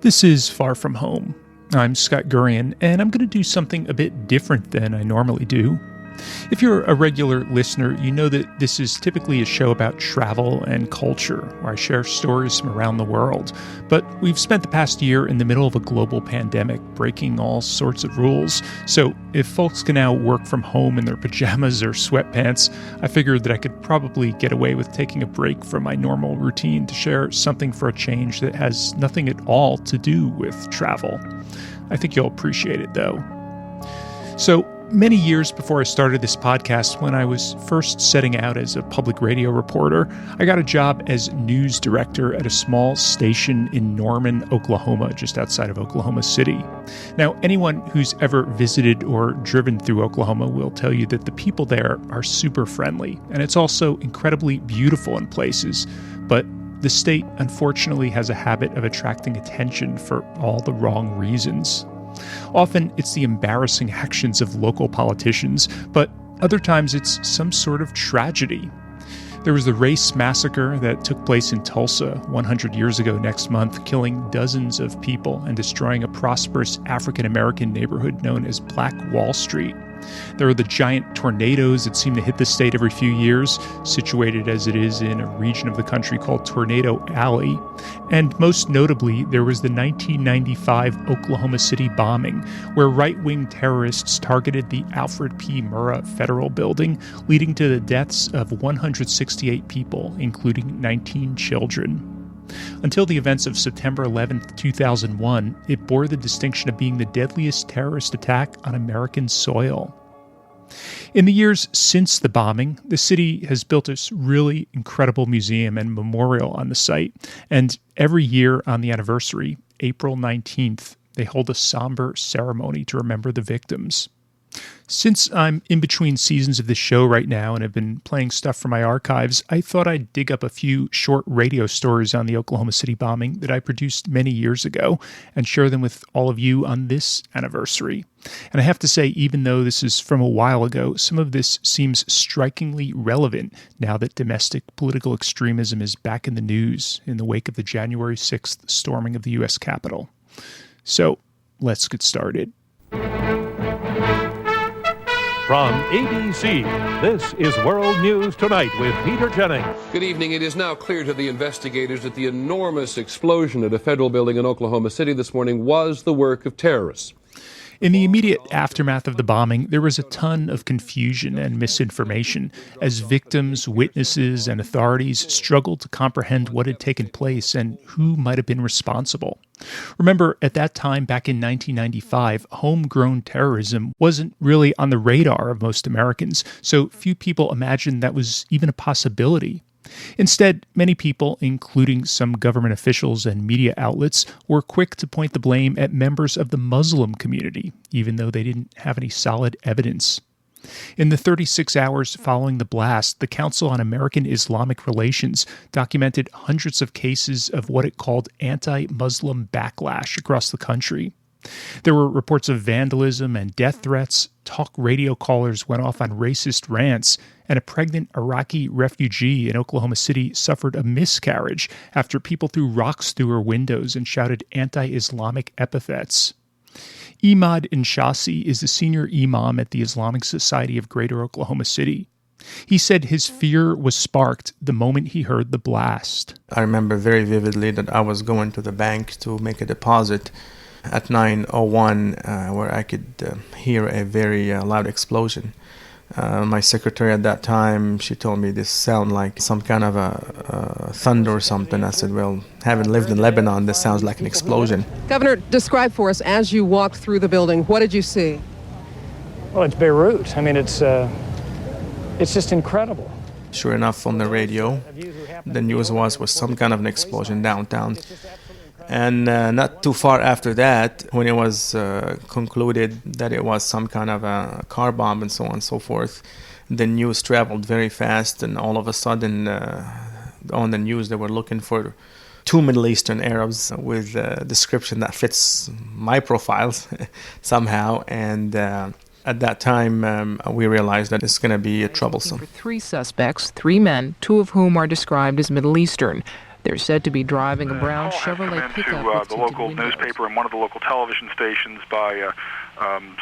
This is Far From Home. I'm Scott Gurian, and I'm going to do something a bit different than I normally do. If you're a regular listener, you know that this is typically a show about travel and culture, where I share stories from around the world. But we've spent the past year in the middle of a global pandemic, breaking all sorts of rules. So if folks can now work from home in their pajamas or sweatpants, I figured that I could probably get away with taking a break from my normal routine to share something for a change that has nothing at all to do with travel. I think you'll appreciate it, though. So, many years before I started this podcast, when I was first setting out as a public radio reporter, I got a job as news director at a small station in Norman, Oklahoma, just outside of Oklahoma City. Now, anyone who's ever visited or driven through Oklahoma will tell you that the people there are super friendly, and it's also incredibly beautiful in places. But the state, unfortunately, has a habit of attracting attention for all the wrong reasons. Often it's the embarrassing actions of local politicians, but other times it's some sort of tragedy. There was the race massacre that took place in Tulsa 100 years ago next month, killing dozens of people and destroying a prosperous African-American neighborhood known as Black Wall Street. There are the giant tornadoes that seem to hit the state every few years, situated as it is in a region of the country called Tornado Alley. And most notably, there was the 1995 Oklahoma City bombing, where right-wing terrorists targeted the Alfred P. Murrah Federal Building, leading to the deaths of 168 people, including 19 children. Until the events of September 11, 2001, it bore the distinction of being the deadliest terrorist attack on American soil. In the years since the bombing, the city has built a really incredible museum and memorial on the site, and every year on the anniversary, April 19th, they hold a somber ceremony to remember the victims. Since I'm in between seasons of this show right now and have been playing stuff from my archives, I thought I'd dig up a few short radio stories on the Oklahoma City bombing that I produced many years ago and share them with all of you on this anniversary. And I have to say, even though this is from a while ago, some of this seems strikingly relevant now that domestic political extremism is back in the news in the wake of the January 6th storming of the U.S. Capitol. So, let's get started. From ABC, this is World News Tonight with Peter Jennings. Good evening. It is now clear to the investigators that the enormous explosion at a federal building in Oklahoma City this morning was the work of terrorists. In the immediate aftermath of the bombing, there was a ton of confusion and misinformation as victims, witnesses, and authorities struggled to comprehend what had taken place and who might have been responsible. Remember, at that time, back in 1995, homegrown terrorism wasn't really on the radar of most Americans, so few people imagined that was even a possibility. Instead, many people, including some government officials and media outlets, were quick to point the blame at members of the Muslim community, even though they didn't have any solid evidence. In the 36 hours following the blast, the Council on American Islamic Relations documented hundreds of cases of what it called anti-Muslim backlash across the country. There were reports of vandalism and death threats, talk radio callers went off on racist rants, and a pregnant Iraqi refugee in Oklahoma City suffered a miscarriage after people threw rocks through her windows and shouted anti-Islamic epithets. Imad Inshasi is the senior imam at the Islamic Society of Greater Oklahoma City. He said his fear was sparked the moment he heard the blast. I remember very vividly that I was going to the bank to make a deposit at 9:01 where I could hear a very loud explosion. My secretary at that time, she told me this sounded like some kind of a thunder or something. I said, well, having lived in Lebanon, this sounds like an explosion. Governor, describe for us, as you walked through the building, what did you see? Well, it's Beirut. I mean, it's just incredible. Sure enough, on the radio, the news was some kind of an explosion downtown. And not too far after that, when it was concluded that it was some kind of a car bomb and so on and so forth, the news traveled very fast, and all of a sudden on the news they were looking for two Middle Eastern Arabs with a description that fits my profiles somehow, and at that time we realized that it's going to be troublesome. Three suspects, 3 men, 2 of whom are described as Middle Eastern. They're said to be driving a brown call has come Chevrolet into pickup with the tinted local windows. newspaper and one of the local television stations by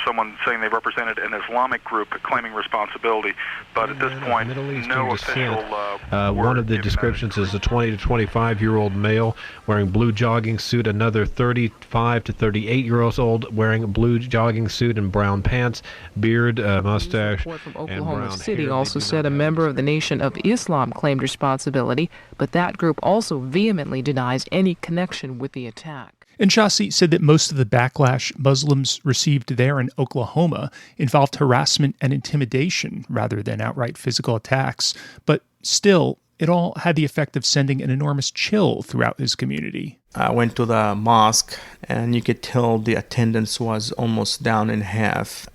someone saying they represented an Islamic group claiming responsibility, but at this point, Middle Eastern no descent. official One of the word descriptions is a 20 to 25-year-old male wearing blue jogging suit, another 35 to 38-year-old wearing a blue jogging suit and brown pants, beard, mustache, Report from and Oklahoma brown City hair. also They do said not a have member of the Nation of Islam claimed responsibility, but that group also vehemently denies any connection with the attack. And Shasi said that most of the backlash Muslims received there in Oklahoma involved harassment and intimidation rather than outright physical attacks. But still, it all had the effect of sending an enormous chill throughout his community. I went to the mosque, and you could tell the attendance was almost down in half.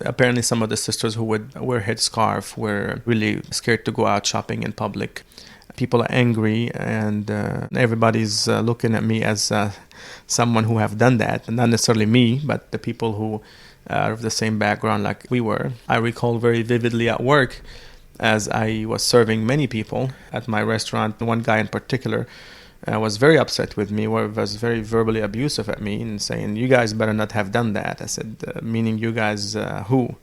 Apparently, some of the sisters who would wear headscarf were really scared to go out shopping in public. People are angry, and everybody's looking at me as someone who have done that. Not necessarily me, but the people who are of the same background like we were. I recall very vividly at work, as I was serving many people at my restaurant. One guy in particular was very upset with me, was very verbally abusive at me and saying, "You guys better not have done that." I said, meaning you guys who?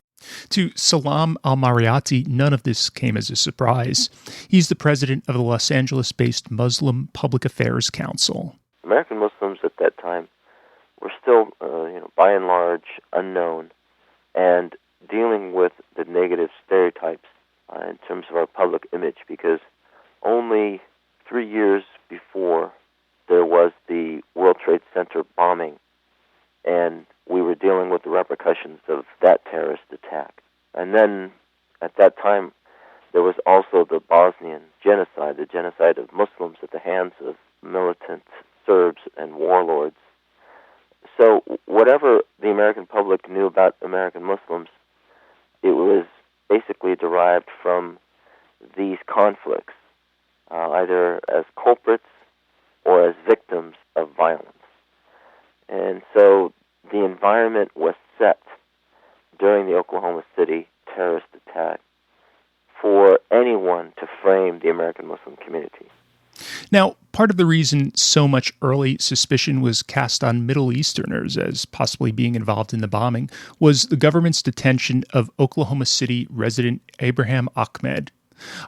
To Salam al-Mariyati, none of this came as a surprise. He's the president of the Los Angeles-based Muslim Public Affairs Council. American Muslims at that time were still, by and large, unknown, and dealing with the negative stereotypes in terms of our public image, because only 3 years before there was the World Trade Center bombing, and we were dealing with the repercussions of that terrorist attack. And then, at that time, there was also the Bosnian genocide, the genocide of Muslims at the hands of militant Serbs and warlords. So whatever the American public knew about American Muslims, it was basically derived from these conflicts, either as culprits or as victims of violence. And so the environment was set during the Oklahoma City terrorist attack for anyone to frame the American Muslim community. Now, part of the reason so much early suspicion was cast on Middle Easterners as possibly being involved in the bombing was the government's detention of Oklahoma City resident Abraham Ahmed.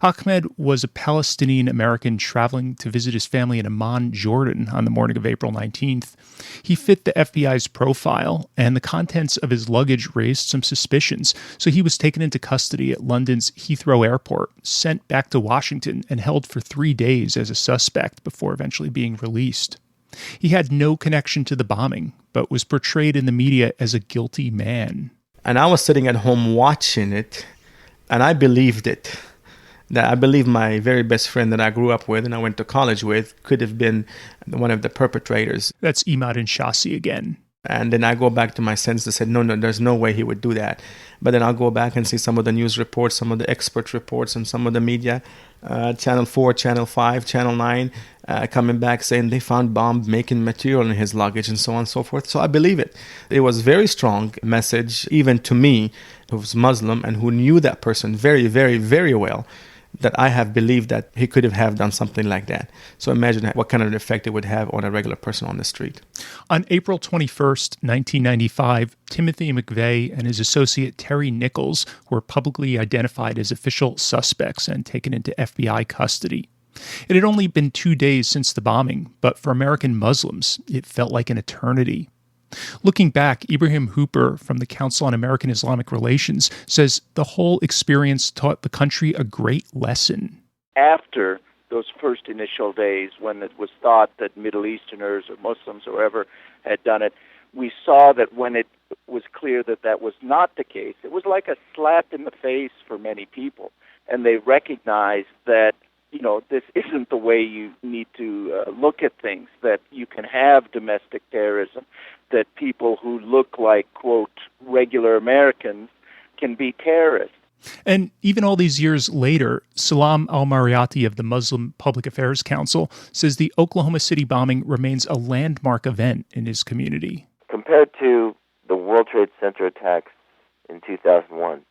Ahmed was a Palestinian American traveling to visit his family in Amman, Jordan on the morning of April 19th. He fit the FBI's profile, and the contents of his luggage raised some suspicions, so he was taken into custody at London's Heathrow Airport, sent back to Washington, and held for 3 days as a suspect before eventually being released. He had no connection to the bombing, but was portrayed in the media as a guilty man. And I was sitting at home watching it, and I believed it. That I believe my very best friend that I grew up with and I went to college with could have been one of the perpetrators. That's Imad and Shasi again. And then I go back to my senses and said, no, there's no way he would do that. But then I'll go back and see some of the news reports, some of the expert reports, and some of the media, Channel 4, Channel 5, Channel 9, coming back saying they found bomb-making material in his luggage and so on and so forth. So I believe it. It was a very strong message, even to me, who was Muslim and who knew that person very, very, very well, that I have believed that he could have done something like that. So imagine what kind of an effect it would have on a regular person on the street. On April 21st, 1995, Timothy McVeigh and his associate Terry Nichols were publicly identified as official suspects and taken into FBI custody. It had only been 2 days since the bombing, but for American Muslims, it felt like an eternity. Looking back, Ibrahim Hooper from the Council on American Islamic Relations says the whole experience taught the country a great lesson. After those first initial days, when it was thought that Middle Easterners or Muslims or whoever had done it, we saw that when it was clear that that was not the case, it was like a slap in the face for many people. And they recognized that, this isn't the way you need to look at things, that you can have domestic terrorism, that people who look like, quote, regular Americans can be terrorists. And even all these years later, Salam al-Mariyati of the Muslim Public Affairs Council says the Oklahoma City bombing remains a landmark event in his community. Compared to the World Trade Center attacks in 2001,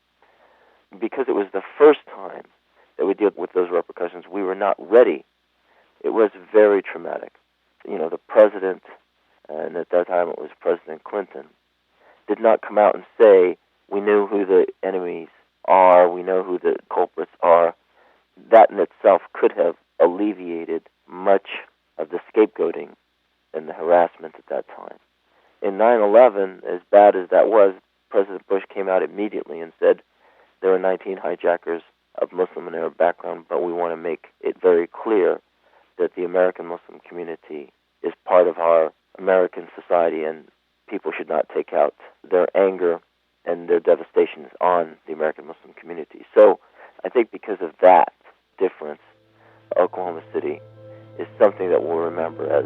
because it was the first time that we dealt with those repercussions, we were not ready it was very traumatic. The president, and at that time it was President Clinton, did not come out and say, we knew who the enemies are, we know who the culprits are. That in itself could have alleviated much of the scapegoating and the harassment at that time. In 9/11, as bad as that was, President Bush came out immediately and said there were 19 hijackers of Muslim and Arab background, but we want to make it very clear that the American Muslim community is part of our American society, and people should not take out their anger and their devastations on the American Muslim community. So I think because of that difference, Oklahoma City is something that we'll remember as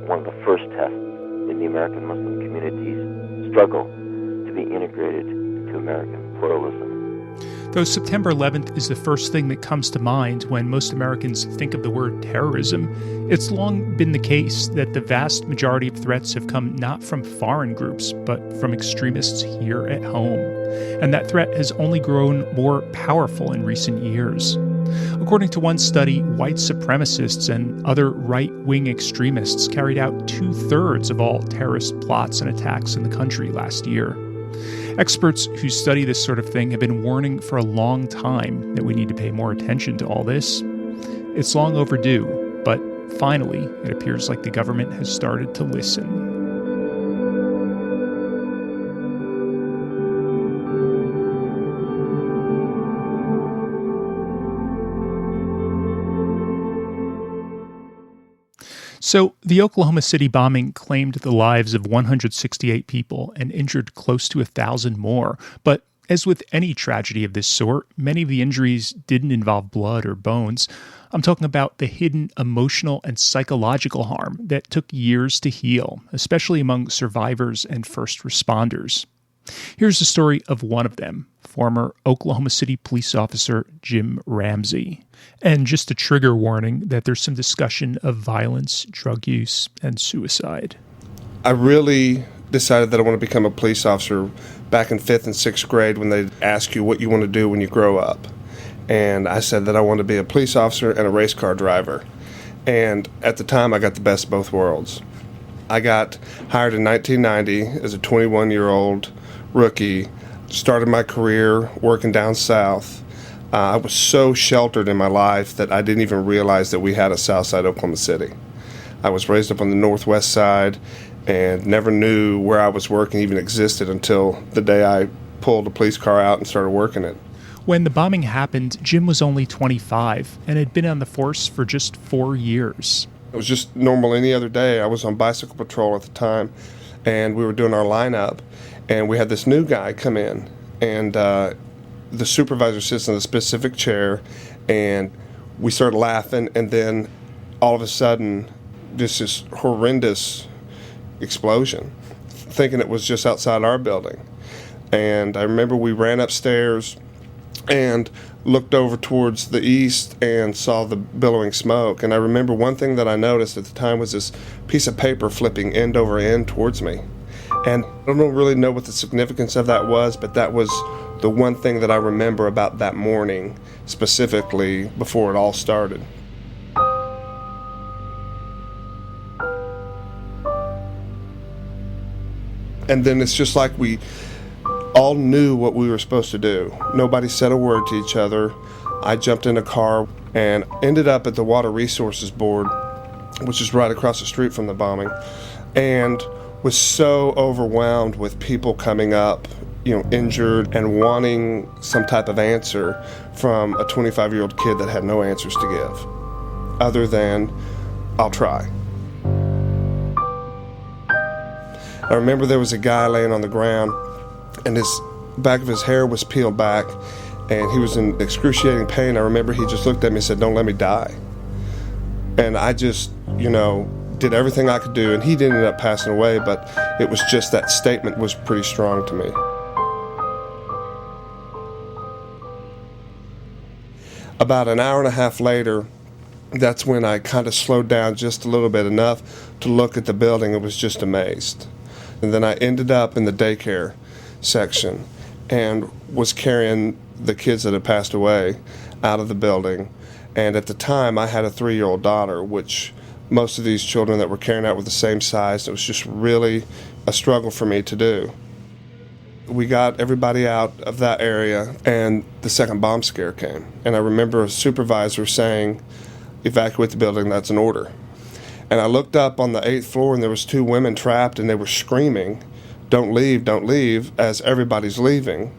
one of the first tests in the American Muslim community's struggle to be integrated into American pluralism. Though September 11th is the first thing that comes to mind when most Americans think of the word terrorism, it's long been the case that the vast majority of threats have come not from foreign groups, but from extremists here at home. And that threat has only grown more powerful in recent years. According to one study, white supremacists and other right-wing extremists carried out 2/3 of all terrorist plots and attacks in the country last year. Experts who study this sort of thing have been warning for a long time that we need to pay more attention to all this. It's long overdue, but finally, it appears like the government has started to listen. So, the Oklahoma City bombing claimed the lives of 168 people and injured close to 1,000 more. But as with any tragedy of this sort, many of the injuries didn't involve blood or bones. I'm talking about the hidden emotional and psychological harm that took years to heal, especially among survivors and first responders. Here's the story of one of them, former Oklahoma City police officer Jim Ramsey. And just a trigger warning that there's some discussion of violence, drug use, and suicide. I really decided that I want to become a police officer back in 5th and 6th grade when they ask you what you want to do when you grow up. And I said that I want to be a police officer and a race car driver. And at the time, I got the best of both worlds. I got hired in 1990 as a 21-year-old rookie, started my career working down south. I was so sheltered in my life that I didn't even realize that we had a south side Oklahoma City. I was raised up on the northwest side and never knew where I was working even existed until the day I pulled a police car out and started working it. When the bombing happened, Jim was only 25 and had been on the force for just 4 years. It was just normal any other day. I was on bicycle patrol at the time, and we were doing our lineup, and we had this new guy come in, and the supervisor sits in a specific chair, and we started laughing, and then all of a sudden, just this horrendous explosion, thinking it was just outside our building. And I remember we ran upstairs and looked over towards the east and saw the billowing smoke. And I remember one thing that I noticed at the time was this piece of paper flipping end over end towards me. And I don't really know what the significance of that was, but that was the one thing that I remember about that morning, specifically before it all started. And then it's just like we all knew what we were supposed to do. Nobody said a word to each other. I jumped in a car and ended up at the Water Resources Board, which is right across the street from the bombing, and was so overwhelmed with people coming up, injured and wanting some type of answer from a 25-year-old kid that had no answers to give, other than, I'll try. I remember there was a guy laying on the ground, and his back of his hair was peeled back, and he was in excruciating pain. I remember he just looked at me and said, "Don't let me die." And I just, did everything I could do, and he did end up passing away, but it was just that statement was pretty strong to me. About an hour and a half later, that's when I kind of slowed down just a little bit, enough to look at the building and was just amazed. And then I ended up in the daycare section and was carrying the kids that had passed away out of the building. And at the time, I had a 3-year-old daughter, which most of these children that were carrying out were the same size. It was just really a struggle for me to do. We got everybody out of that area, and the second bomb scare came. And I remember a supervisor saying, "Evacuate the building, that's an order." And I looked up on the 8th floor, and there was 2 women trapped, and they were screaming, don't leave," as everybody's leaving.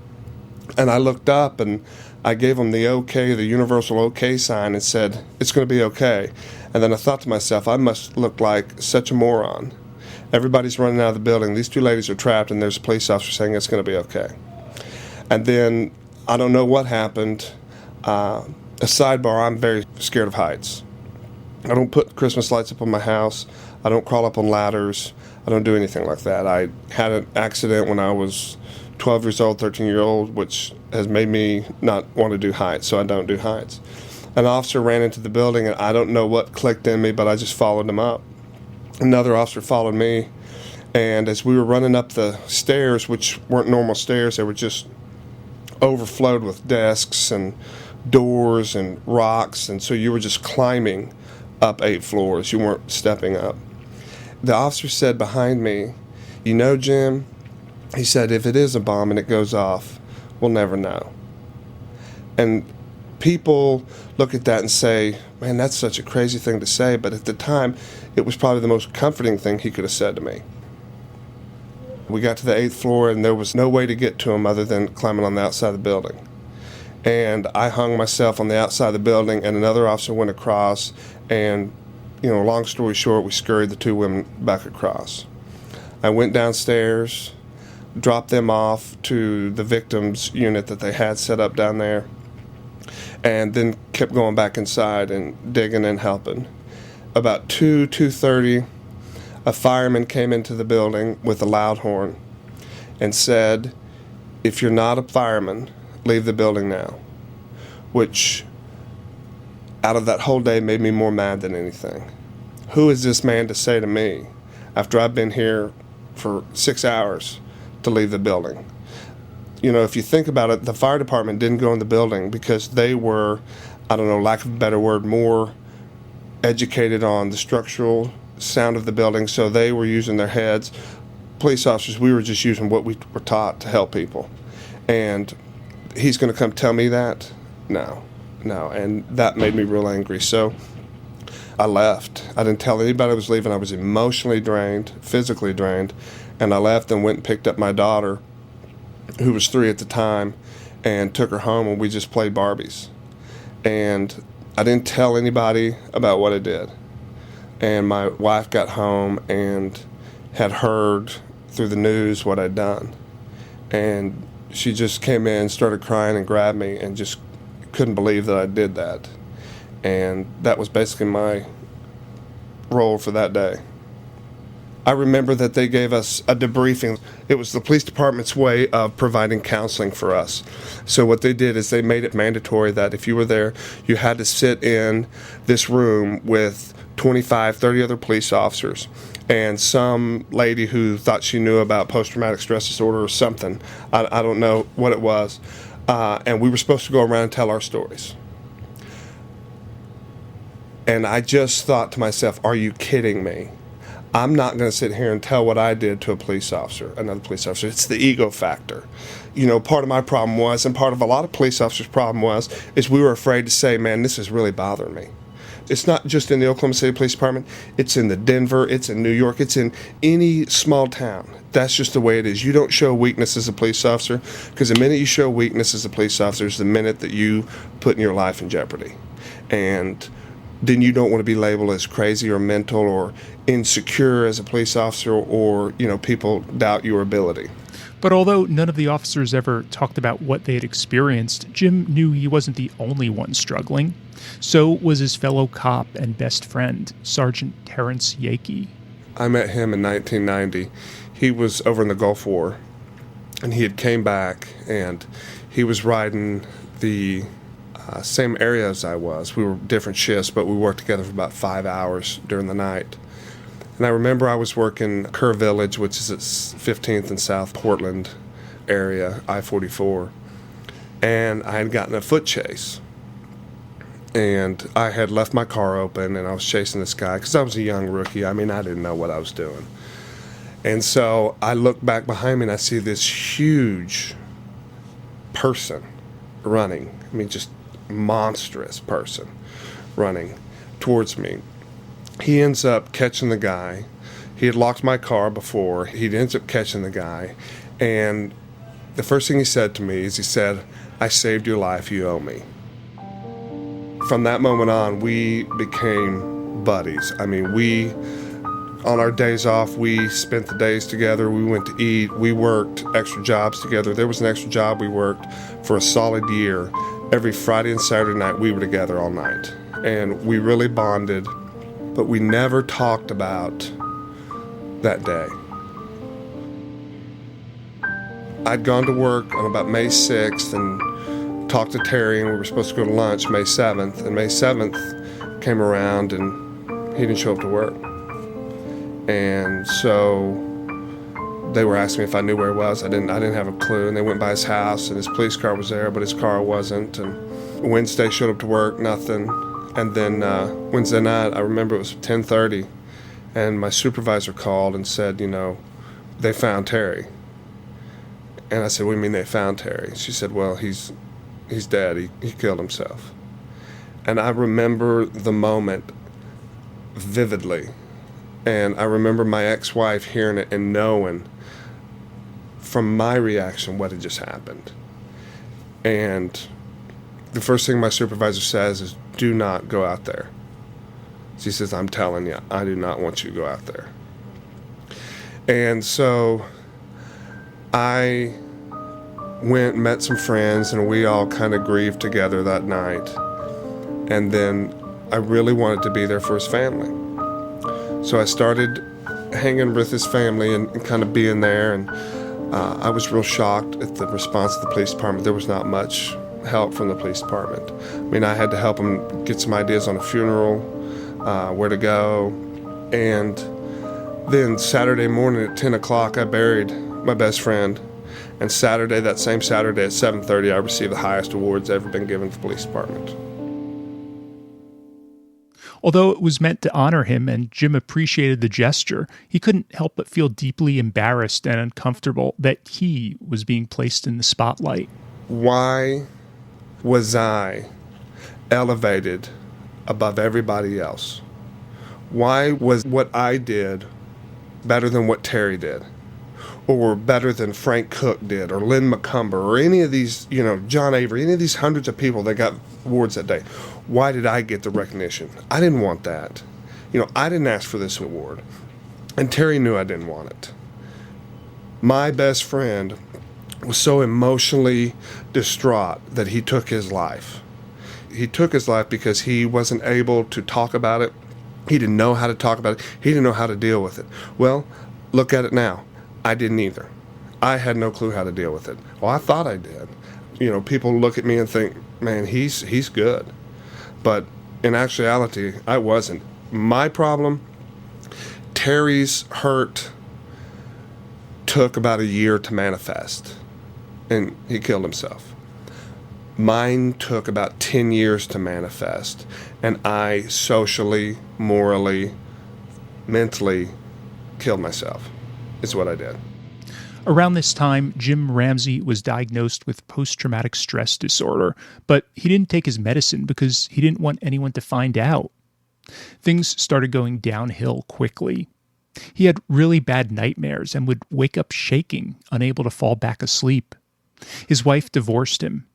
And I looked up, and I gave them the okay, the universal okay sign, and said, "It's going to be okay." And then I thought to myself, I must look like such a moron. Everybody's running out of the building. These 2 ladies are trapped, and there's a police officer saying it's going to be okay. And then I don't know what happened. A sidebar, I'm very scared of heights. I don't put Christmas lights up on my house. I don't crawl up on ladders. I don't do anything like that. I had an accident when I was 12 years old, 13-year-old, which has made me not want to do heights, so I don't do heights. An officer ran into the building, and I don't know what clicked in me, but I just followed him up. Another officer followed me, and as we were running up the stairs, which weren't normal stairs, they were just overflowed with desks and doors and rocks, and so you were just climbing up 8 floors. You weren't stepping up. The officer said behind me, "You know, Jim," he said, "if it is a bomb and it goes off, we'll never know." And people look at that and say, "Man, that's such a crazy thing to say," but at the time, it was probably the most comforting thing he could have said to me. We got to the 8th floor, and there was no way to get to him other than climbing on the outside of the building. And I hung myself on the outside of the building, and another officer went across, and, long story short, we scurried the 2 women back across. I went downstairs, dropped them off to the victims unit that they had set up down there, and then kept going back inside and digging and helping. About 2:30, a fireman came into the building with a loud horn and said, "If you're not a fireman, leave the building now," which out of that whole day made me more mad than anything. Who is this man to say to me, after I've been here for 6 hours, to leave the building? If you think about it, the fire department didn't go in the building because they were, lack of a better word, more educated on the structural sound of the building, so they were using their heads. Police officers, we were just using what we were taught to help people. And he's going to come tell me that? No. And that made me real angry. So I left. I didn't tell anybody I was leaving. I was emotionally drained, physically drained, and I left and went and picked up my daughter, who was 3 at the time, and took her home, and we just played Barbies. And I didn't tell anybody about what I did. And my wife got home and had heard through the news what I'd done. And she just came in, started crying, and grabbed me, and just couldn't believe that I did that. And that was basically my role for that day. I remember that they gave us a debriefing. It was the police department's way of providing counseling for us. So what they did is they made it mandatory that if you were there, you had to sit in this room with 25, 30 other police officers and some lady who thought she knew about post-traumatic stress disorder or something. I don't know what it was. And we were supposed to go around and tell our stories. And I just thought to myself, are you kidding me? I'm not going to sit here and tell what I did to another police officer. It's the ego factor. Part of my problem was, and part of a lot of police officers' problem is we were afraid to say, man, this is really bothering me. It's not just in the Oklahoma City Police Department. It's in the Denver. It's in New York. It's in any small town. That's just the way it is. You don't show weakness as a police officer, because the minute you show weakness as a police officer is the minute that you put your life in jeopardy. And then you don't want to be labeled as crazy or mental or insecure as a police officer, or, people doubt your ability. But although none of the officers ever talked about what they had experienced, Jim knew he wasn't the only one struggling. So was his fellow cop and best friend, Sergeant Terrence Yakey. I met him in 1990. He was over in the Gulf War, and he had came back, and he was riding the same area as I was. We were different shifts, but we worked together for about 5 hours during the night. And I remember I was working Kerr Village, which is at 15th and South Portland area, I-44, and I had gotten a foot chase. And I had left my car open, and I was chasing this guy because I was a young rookie. I mean, I didn't know what I was doing. And so I look back behind me, and I see this huge person running. I mean, just monstrous person running towards me. He ends up catching the guy. He had locked my car before. He ends up catching the guy. And the first thing he said to me is he said, "I saved your life, you owe me." From that moment on, we became buddies. I mean, on our days off, we spent the days together. We went to eat. We worked extra jobs together. There was an extra job we worked for a solid year. Every Friday and Saturday night, we were together all night. And we really bonded, but we never talked about that day. I'd gone to work on about May 6th and talked to Terry, and we were supposed to go to lunch May 7th. And May 7th came around, and he didn't show up to work. And so they were asking me if I knew where he was. I didn't have a clue. And they went by his house, and his police car was there, but his car wasn't. And Wednesday showed up to work, nothing. And then Wednesday night, I remember it was 10:30, and my supervisor called and said, they found Terry. And I said, "What do you mean they found Terry?" She said, "Well, he's dead. He killed himself." And I remember the moment vividly. And I remember my ex-wife hearing it and knowing from my reaction what had just happened. And the first thing my supervisor says is, "Do not go out there." She says, "I'm telling you, I do not want you to go out there." And so I went and met some friends, and we all kind of grieved together that night. And then I really wanted to be there for his family. So I started hanging with his family and kind of being there, and I was real shocked at the response of the police department. There was not much help from the police department. I mean, I had to help them get some ideas on a funeral, where to go. And then Saturday morning at 10 o'clock, I buried my best friend. And that same Saturday at 7:30, I received the highest awards ever been given to the police department. Although it was meant to honor him and Jim appreciated the gesture, he couldn't help but feel deeply embarrassed and uncomfortable that he was being placed in the spotlight. Why was I elevated above everybody else? Why was what I did better than what Terry did? Or better than Frank Cook did, or Lynn McCumber, or any of these, John Avery, any of these hundreds of people that got awards that day? Why did I get the recognition? I didn't want that. I didn't ask for this award. And Terry knew I didn't want it. My best friend was so emotionally distraught that he took his life. He took his life because he wasn't able to talk about it. He didn't know how to talk about it. He didn't know how to deal with it. Well, look at it now. I didn't either. I had no clue how to deal with it. Well, I thought I did. People look at me and think, "Man, he's good." But in actuality, I wasn't. My problem, Terry's hurt took about a year to manifest, and he killed himself. Mine took about 10 years to manifest, and I socially, morally, mentally killed myself. Is what I did. Around this time, Jim Ramsey was diagnosed with post-traumatic stress disorder, but he didn't take his medicine because he didn't want anyone to find out. Things started going downhill quickly. He had really bad nightmares and would wake up shaking, unable to fall back asleep. His wife divorced him.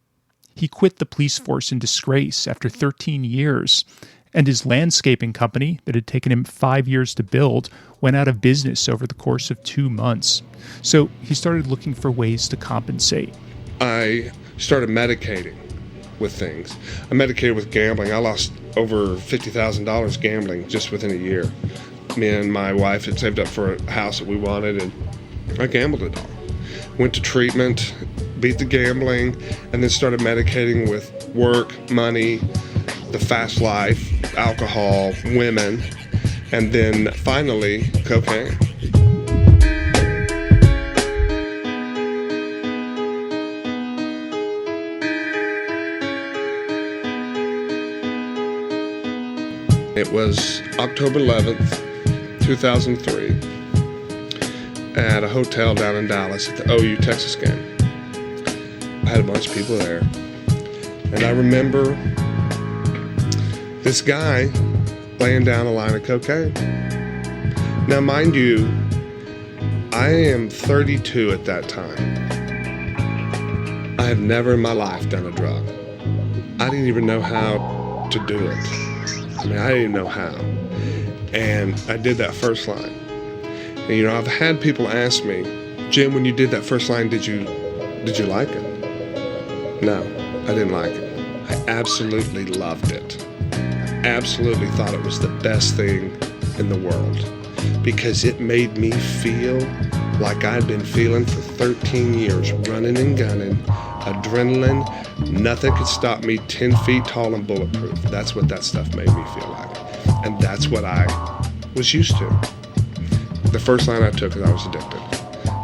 He quit the police force in disgrace after 13 years, and his landscaping company that had taken him 5 years to build went out of business over the course of 2 months. So he started looking for ways to compensate. I started medicating with things. I medicated with gambling. I lost over $50,000 gambling just within a year. Me and my wife had saved up for a house that we wanted, and I gambled it all. Went to treatment, beat the gambling, and then started medicating with work, money, the fast life, alcohol, women, and then finally cocaine. It was October 11th, 2003, at a hotel down in Dallas at the OU Texas game. I had a bunch of people there, and I remember this guy laying down a line of cocaine. Now, mind you, I am 32 at that time. I have never in my life done a drug. I didn't even know how to do it. I didn't even know how. And I did that first line. And I've had people ask me, Jim, when you did that first line, did you like it? No, I didn't like it. I absolutely loved it. I absolutely thought it was the best thing in the world because it made me feel like I'd been feeling for 13 years, running and gunning, adrenaline. Nothing could stop me 10 feet tall and bulletproof. That's what that stuff made me feel like. And that's what I was used to. The first line I took is I was addicted.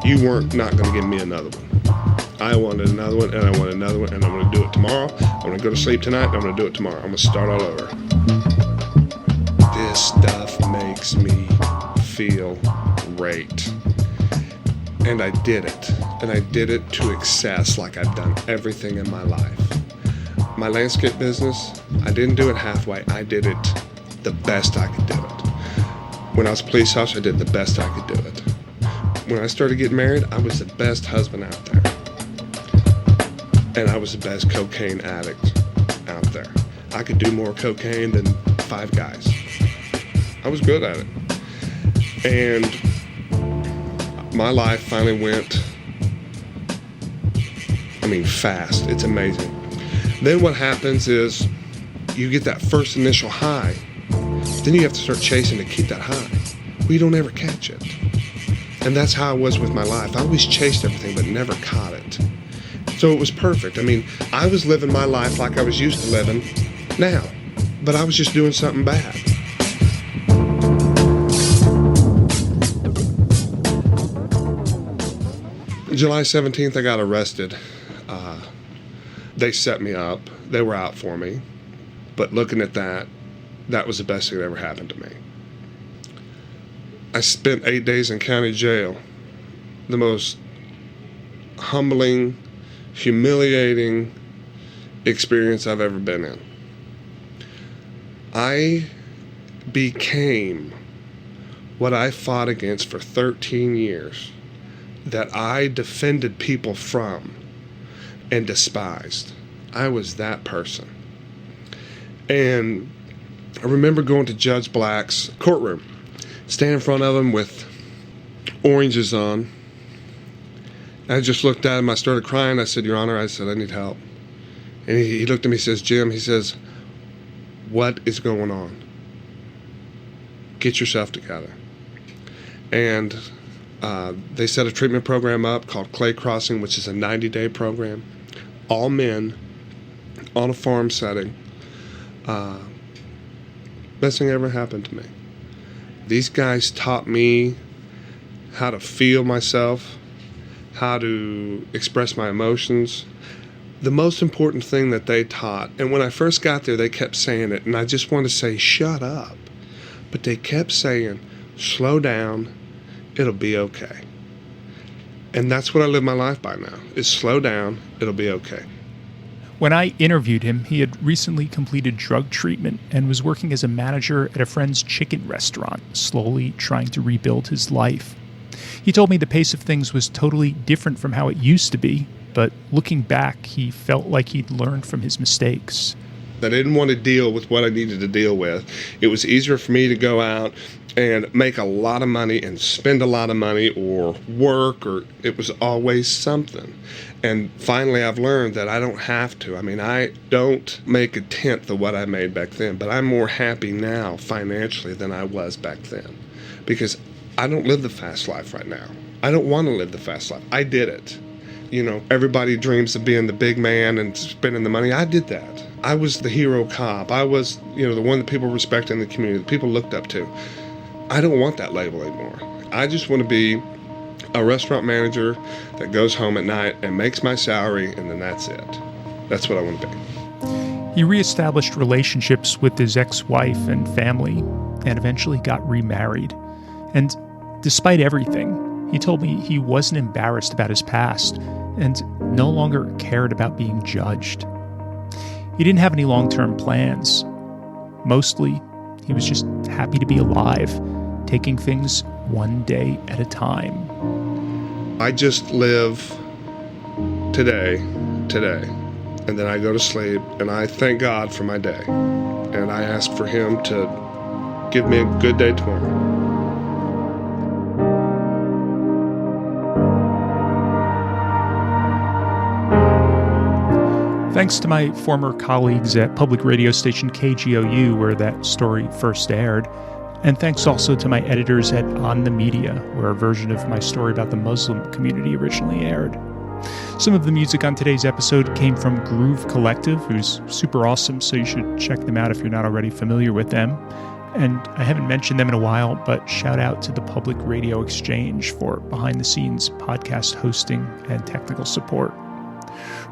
You weren't not going to give me another one. I wanted another one, and I want another one, and I'm going to do it tomorrow. I'm going to go to sleep tonight, and I'm going to do it tomorrow. I'm going to start all over. This stuff makes me feel great. And I did it. And I did it to excess, like I've done everything in my life. My landscape business, I didn't do it halfway. I did it the best I could do it. When I was a police officer, I did the best I could do it. When I started getting married, I was the best husband out there. And I was the best cocaine addict out there. I could do more cocaine than 5 guys. I was good at it. And my life finally went, fast. It's amazing. Then what happens is you get that first initial high. Then you have to start chasing to keep that high. Well, you don't ever catch it. And that's how I was with my life. I always chased everything but never caught it. So it was perfect. I was living my life like I was used to living now. But I was just doing something bad. July 17th, I got arrested. They set me up. They were out for me. But looking at that was the best thing that ever happened to me. I spent 8 days in county jail. The most humbling, humiliating experience I've ever been in. I became what I fought against for 13 years. That I defended people from and despised. I was that person. And I remember going to Judge Black's courtroom, standing in front of him with oranges on. I just looked at him, I started crying. I said, Your Honor, I need help. And he looked at me, he says, Jim, he says, what is going on? Get yourself together. And they set a treatment program up called Clay Crossing, which is a 90-day program. All men on a farm setting. Best thing ever happened to me. These guys taught me how to feel myself, how to express my emotions. The most important thing that they taught, and when I first got there, they kept saying it, and I just want to say, shut up. But they kept saying, slow down, it'll be okay. And that's what I live my life by now, is slow down, it'll be okay. When I interviewed him, he had recently completed drug treatment and was working as a manager at a friend's chicken restaurant, slowly trying to rebuild his life. He told me the pace of things was totally different from how it used to be, but looking back, he felt like he'd learned from his mistakes. I didn't want to deal with what I needed to deal with. It was easier for me to go out and make a lot of money and spend a lot of money or work, or it was always something. And finally I've learned that I don't have to. I don't make a tenth of what I made back then, but I'm more happy now financially than I was back then. Because I don't live the fast life right now. I don't want to live the fast life. I did it. Everybody dreams of being the big man and spending the money. I did that. I was the hero cop. I was, the one that people respect in the community, that people looked up to. I don't want that label anymore. I just want to be a restaurant manager that goes home at night and makes my salary, and then that's it. That's what I want to be. He reestablished relationships with his ex-wife and family, and eventually got remarried. And despite everything, he told me he wasn't embarrassed about his past and no longer cared about being judged. He didn't have any long-term plans. Mostly, he was just happy to be alive, taking things one day at a time. I just live today, and then I go to sleep, and I thank God for my day, and I ask for Him to give me a good day tomorrow. Thanks to my former colleagues at public radio station KGOU, where that story first aired. And thanks also to my editors at On the Media, where a version of my story about the Muslim community originally aired. Some of the music on today's episode came from Groove Collective, who's super awesome, so you should check them out if you're not already familiar with them. And I haven't mentioned them in a while, but shout out to the Public Radio Exchange for behind-the-scenes podcast hosting and technical support.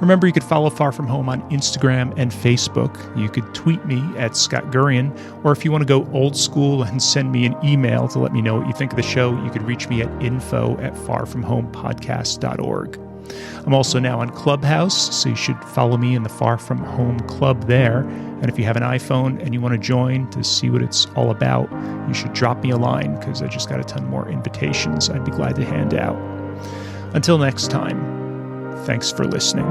Remember, you could follow Far From Home on Instagram and Facebook. You could tweet me at Scott Gurian, or if you want to go old school and send me an email to let me know what you think of the show, you could reach me at info@farfromhomepodcast.org. I'm also now on Clubhouse, so you should follow me in the Far From Home Club there. And if you have an iPhone and you want to join to see what it's all about, you should drop me a line, because I just got a ton more invitations I'd be glad to hand out. Until next time, thanks for listening.